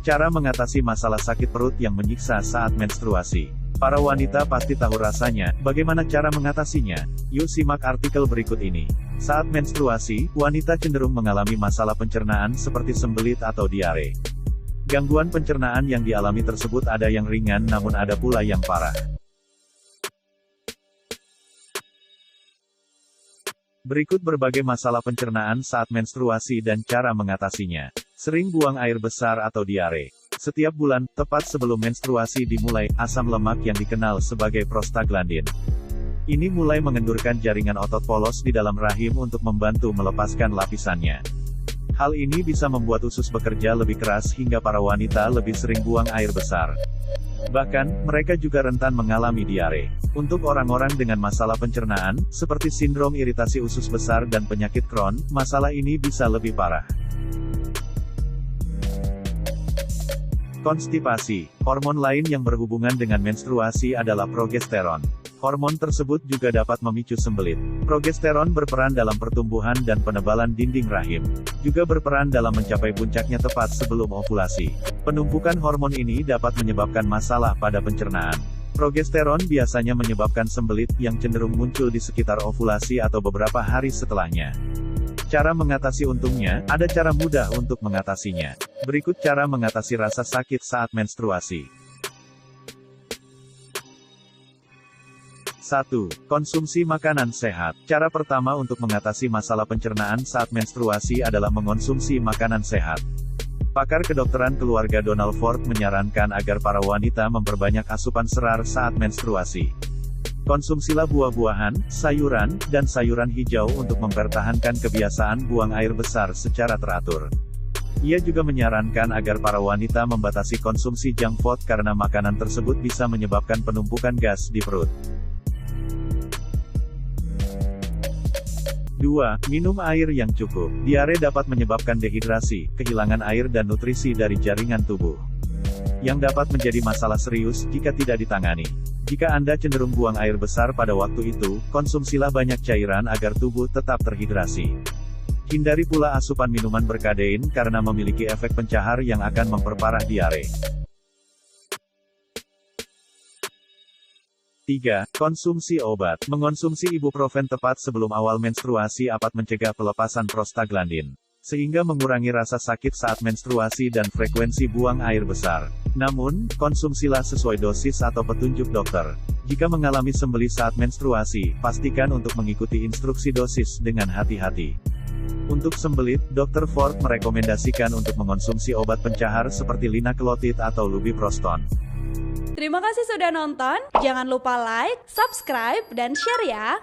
Cara mengatasi masalah sakit perut yang menyiksa saat menstruasi. Para wanita pasti tahu rasanya, bagaimana cara mengatasinya? Yuk simak artikel berikut ini. Saat menstruasi, wanita cenderung mengalami masalah pencernaan seperti sembelit atau diare. Gangguan pencernaan yang dialami tersebut ada yang ringan namun ada pula yang parah. Berikut berbagai masalah pencernaan saat menstruasi dan cara mengatasinya. Sering buang air besar atau diare. Setiap bulan, tepat sebelum menstruasi dimulai, asam lemak yang dikenal sebagai prostaglandin ini mulai mengendurkan jaringan otot polos di dalam rahim untuk membantu melepaskan lapisannya. Hal ini bisa membuat usus bekerja lebih keras hingga para wanita lebih sering buang air besar. Bahkan, mereka juga rentan mengalami diare. Untuk orang-orang dengan masalah pencernaan, seperti sindrom iritasi usus besar dan penyakit Crohn, masalah ini bisa lebih parah. Konstipasi. Hormon lain yang berhubungan dengan menstruasi adalah progesteron. Hormon tersebut juga dapat memicu sembelit. Progesteron berperan dalam pertumbuhan dan penebalan dinding rahim. Juga berperan dalam mencapai puncaknya tepat sebelum ovulasi. Penumpukan hormon ini dapat menyebabkan masalah pada pencernaan. Progesteron biasanya menyebabkan sembelit yang cenderung muncul di sekitar ovulasi atau beberapa hari setelahnya. Cara mengatasi untungnya, ada cara mudah untuk mengatasinya. Berikut cara mengatasi rasa sakit saat menstruasi. 1. Konsumsi makanan sehat. Cara pertama untuk mengatasi masalah pencernaan saat menstruasi adalah mengonsumsi makanan sehat. Pakar kedokteran keluarga Donald Ford menyarankan agar para wanita memperbanyak asupan serar saat menstruasi. Konsumsilah buah-buahan, sayuran, dan sayuran hijau untuk mempertahankan kebiasaan buang air besar secara teratur. Ia juga menyarankan agar para wanita membatasi konsumsi junk food karena makanan tersebut bisa menyebabkan penumpukan gas di perut. 2. Minum air yang cukup. Diare dapat menyebabkan dehidrasi, kehilangan air dan nutrisi dari jaringan tubuh, yang dapat menjadi masalah serius jika tidak ditangani. Jika Anda cenderung buang air besar pada waktu itu, konsumsilah banyak cairan agar tubuh tetap terhidrasi. Hindari pula asupan minuman berkafein karena memiliki efek pencahar yang akan memperparah diare. 3. Konsumsi obat. Mengonsumsi ibuprofen tepat sebelum awal menstruasi dapat mencegah pelepasan prostaglandin, sehingga mengurangi rasa sakit saat menstruasi dan frekuensi buang air besar. Namun, konsumsilah sesuai dosis atau petunjuk dokter. Jika mengalami sembelit saat menstruasi, pastikan untuk mengikuti instruksi dosis dengan hati-hati. Untuk sembelit, Dr. Ford merekomendasikan untuk mengonsumsi obat pencahar seperti linaclotide atau lubiproston. Terima kasih sudah nonton, jangan lupa like, subscribe, dan share ya!